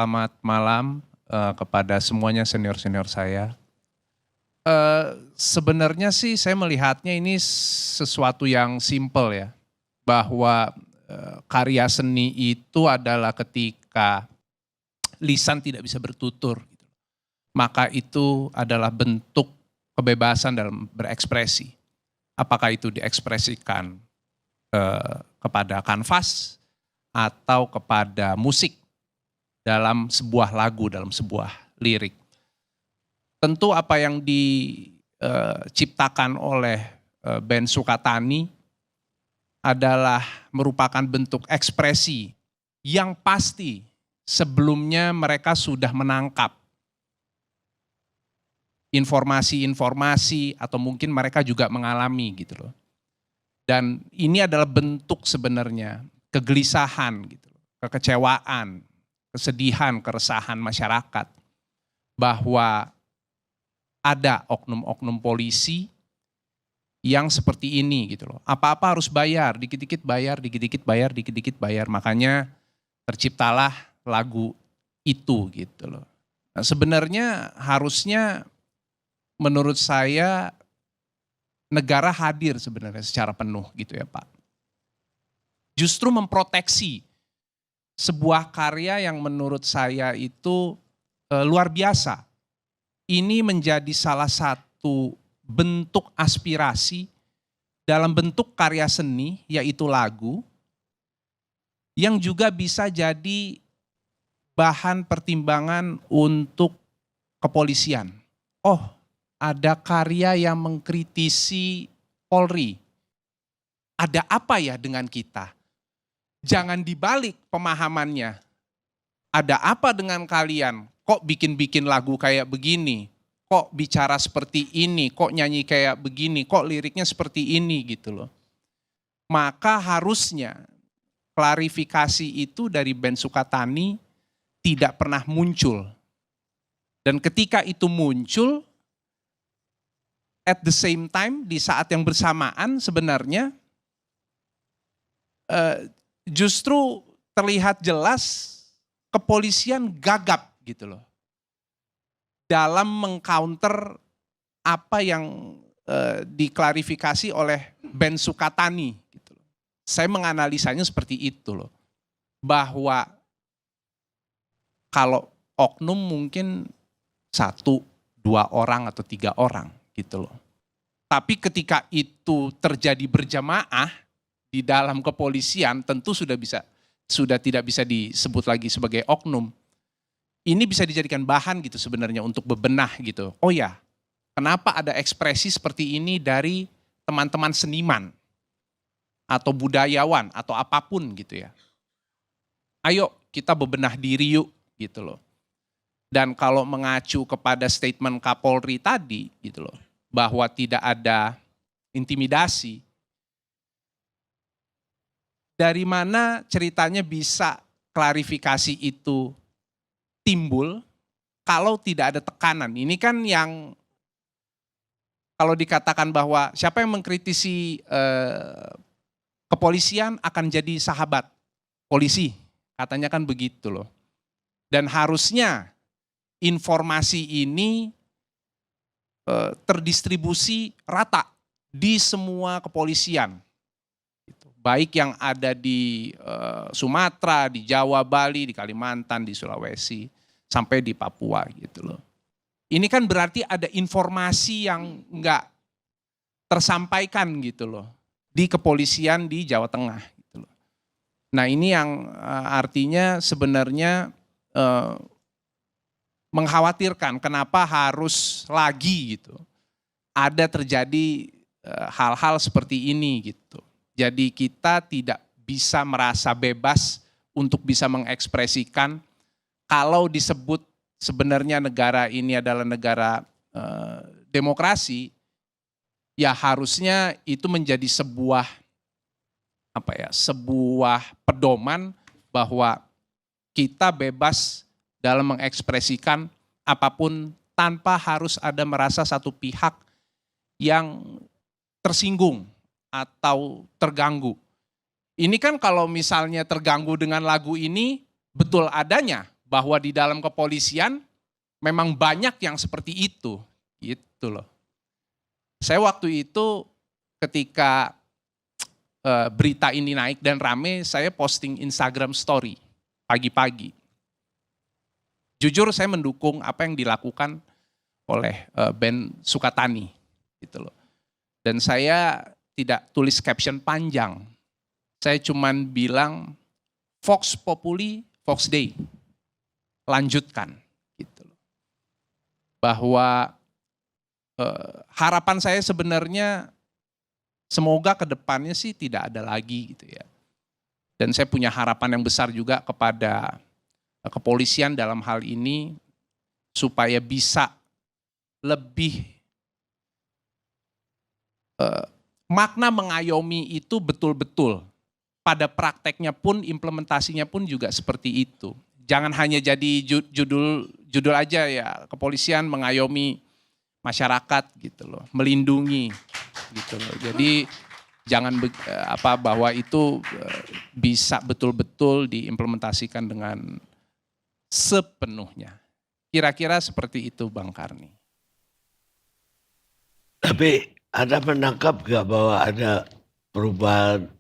Selamat malam kepada semuanya senior-senior saya. Sebenarnya sih saya melihatnya ini sesuatu yang simpel ya, bahwa karya seni itu adalah ketika lisan tidak bisa bertutur, gitu. Maka itu adalah bentuk kebebasan dalam berekspresi. Apakah itu diekspresikan kepada kanvas atau kepada musik dalam sebuah lagu, dalam sebuah lirik. Tentu apa yang diciptakan oleh band Sukatani adalah merupakan bentuk ekspresi yang pasti sebelumnya mereka sudah menangkap informasi-informasi atau mungkin mereka juga mengalami gitu loh. Dan ini adalah bentuk sebenarnya kegelisahan gitu loh, kekecewaan, kesedihan, keresahan masyarakat bahwa ada oknum-oknum polisi yang seperti ini gitu loh. Apa-apa harus bayar, dikit-dikit bayar, dikit-dikit bayar, dikit-dikit bayar. Makanya terciptalah lagu itu gitu loh. Nah, sebenarnya harusnya menurut saya negara hadir sebenarnya secara penuh gitu ya Pak. Justru memproteksi sebuah karya yang menurut saya itu luar biasa. Ini menjadi salah satu bentuk aspirasi dalam bentuk karya seni, yaitu lagu, yang juga bisa jadi bahan pertimbangan untuk kepolisian. Oh, ada karya yang mengkritisi Polri. Ada apa ya dengan kita? Jangan dibalik pemahamannya. Ada apa dengan kalian? Kok bikin-bikin lagu kayak begini? Kok bicara seperti ini? Kok nyanyi kayak begini? Kok liriknya seperti ini gitu loh. Maka harusnya klarifikasi itu dari band Sukatani tidak pernah muncul. Dan ketika itu muncul, at the same time, di saat yang bersamaan sebenarnya justru terlihat jelas kepolisian gagap gitu loh dalam mengcounter apa yang diklarifikasi oleh band Sukatani gitu loh. Saya menganalisanya seperti itu loh, bahwa kalau oknum mungkin 1, 2 orang atau 3 orang gitu loh. Tapi ketika itu terjadi berjamaah di dalam kepolisian, tentu sudah tidak bisa disebut lagi sebagai oknum. Ini bisa dijadikan bahan gitu sebenarnya untuk bebenah gitu. Oh ya, kenapa ada ekspresi seperti ini dari teman-teman seniman atau budayawan atau apapun gitu ya. Ayo kita bebenah diri yuk gitu loh. Dan kalau mengacu kepada statement Kapolri tadi gitu loh, bahwa tidak ada intimidasi, dari mana ceritanya bisa klarifikasi itu timbul kalau tidak ada tekanan? Ini kan yang kalau dikatakan bahwa siapa yang mengkritisi kepolisian akan jadi sahabat polisi, katanya kan begitu loh. Dan harusnya informasi ini terdistribusi rata di semua kepolisian. Baik yang ada di Sumatera, di Jawa, Bali, di Kalimantan, di Sulawesi, sampai di Papua gitu loh. Ini kan berarti ada informasi yang enggak tersampaikan gitu loh di kepolisian di Jawa Tengah gitu loh. Nah ini yang artinya sebenarnya mengkhawatirkan kenapa harus lagi gitu ada terjadi hal-hal seperti ini gitu. Jadi kita tidak bisa merasa bebas untuk bisa mengekspresikan kalau disebut sebenarnya negara ini adalah negara demokrasi, ya harusnya itu menjadi sebuah sebuah pedoman bahwa kita bebas dalam mengekspresikan apapun tanpa harus ada merasa satu pihak yang tersinggung atau terganggu. Ini kan kalau misalnya terganggu dengan lagu ini betul adanya, bahwa di dalam kepolisian memang banyak yang seperti itu, gitu loh. Saya waktu itu ketika berita ini naik dan rame, saya posting Instagram story pagi-pagi. Jujur saya mendukung apa yang dilakukan oleh Ben Sukatani, gitu loh. Dan saya tidak tulis caption panjang. Saya cuman bilang Vox Populi, Vox Dei. Lanjutkan, gitu loh. Bahwa harapan saya sebenarnya semoga ke depannya sih tidak ada lagi gitu ya. Dan saya punya harapan yang besar juga kepada kepolisian dalam hal ini supaya bisa lebih makna mengayomi itu betul-betul. Pada prakteknya pun, implementasinya pun juga seperti itu. Jangan hanya jadi judul aja ya, kepolisian mengayomi masyarakat gitu loh, melindungi gitu loh. Jadi jangan bahwa itu bisa betul-betul diimplementasikan dengan sepenuhnya. Kira-kira seperti itu Bang Karni. Tapi Anda menangkap gak bahwa ada perubahan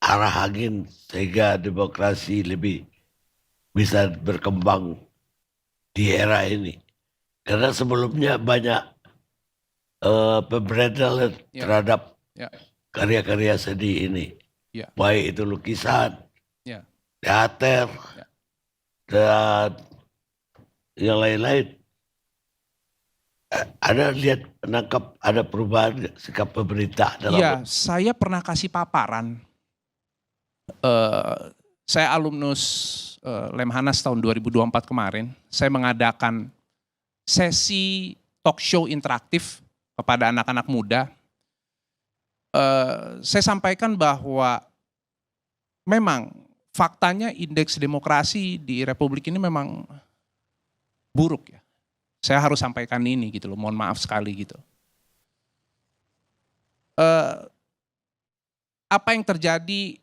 arah angin sehingga demokrasi lebih bisa berkembang di era ini? Karena sebelumnya banyak pemberantasan terhadap karya-karya seni ini. Baik itu lukisan, teater, dan yang lain-lain. Ada lihat menangkap ada perubahan sikap pemerintah dalam? Iya, saya pernah kasih paparan. Saya alumnus Lemhanas tahun 2024 kemarin. Saya mengadakan sesi talk show interaktif kepada anak-anak muda. Saya sampaikan bahwa memang faktanya indeks demokrasi di Republik ini memang buruk ya. Saya harus sampaikan ini gitu loh, mohon maaf sekali gitu. Apa yang terjadi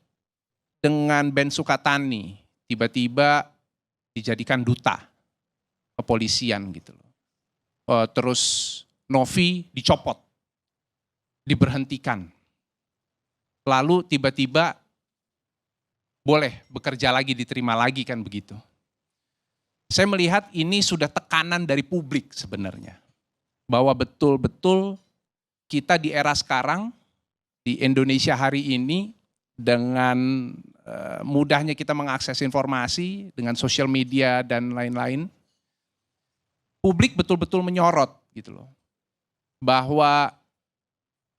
dengan Ben Sukatani, tiba-tiba dijadikan duta kepolisian gitu loh. Terus Novi dicopot, diberhentikan. Lalu tiba-tiba boleh bekerja lagi, diterima lagi kan begitu. Saya melihat ini sudah tekanan dari publik sebenarnya. Bahwa betul-betul kita di era sekarang, di Indonesia hari ini, dengan mudahnya kita mengakses informasi, dengan sosial media dan lain-lain, publik betul-betul menyorot gitu loh. Bahwa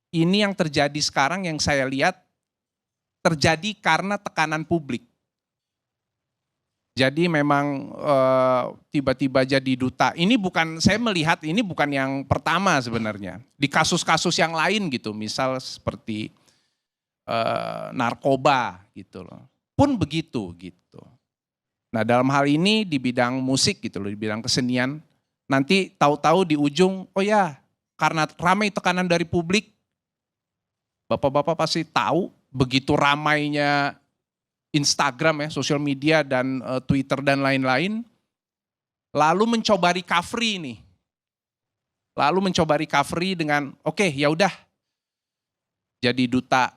ini yang terjadi sekarang yang saya lihat, terjadi karena tekanan publik. Jadi memang tiba-tiba jadi duta. Ini bukan, saya melihat ini bukan yang pertama sebenarnya. Di kasus-kasus yang lain gitu, misal seperti narkoba gitu loh. Pun begitu gitu. Nah dalam hal ini di bidang musik gitu loh, di bidang kesenian. Nanti tahu-tahu di ujung, oh ya karena ramai tekanan dari publik, bapak-bapak pasti tahu begitu ramainya Instagram ya, sosial media dan Twitter dan lain-lain, lalu mencoba recovery nih. Lalu mencoba recovery dengan oke, ya udah jadi duta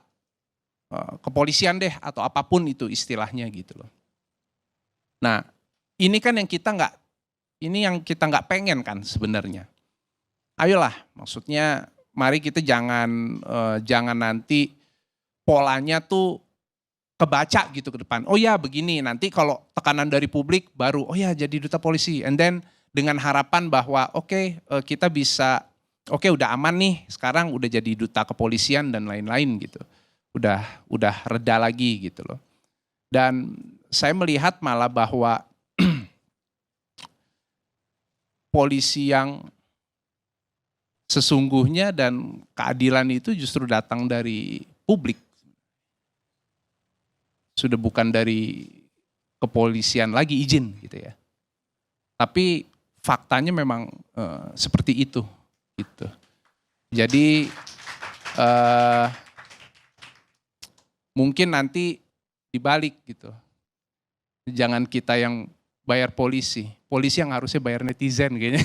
kepolisian deh atau apapun itu istilahnya gitu loh. Nah, ini kan yang kita nggak pengen kan sebenarnya. Ayolah, maksudnya mari kita jangan nanti polanya tuh kebaca gitu ke depan. Oh ya begini, nanti kalau tekanan dari publik baru, oh ya jadi duta polisi. And then dengan harapan bahwa oke, kita bisa, oke udah aman nih, sekarang udah jadi duta kepolisian dan lain-lain gitu. Udah reda lagi gitu loh. Dan saya melihat malah bahwa polisi yang sesungguhnya dan keadilan itu justru datang dari publik. Sudah bukan dari kepolisian lagi izin gitu ya. Tapi faktanya memang seperti itu gitu. Jadi mungkin nanti dibalik gitu. Jangan kita yang bayar polisi. Polisi yang harusnya bayar netizen kayaknya.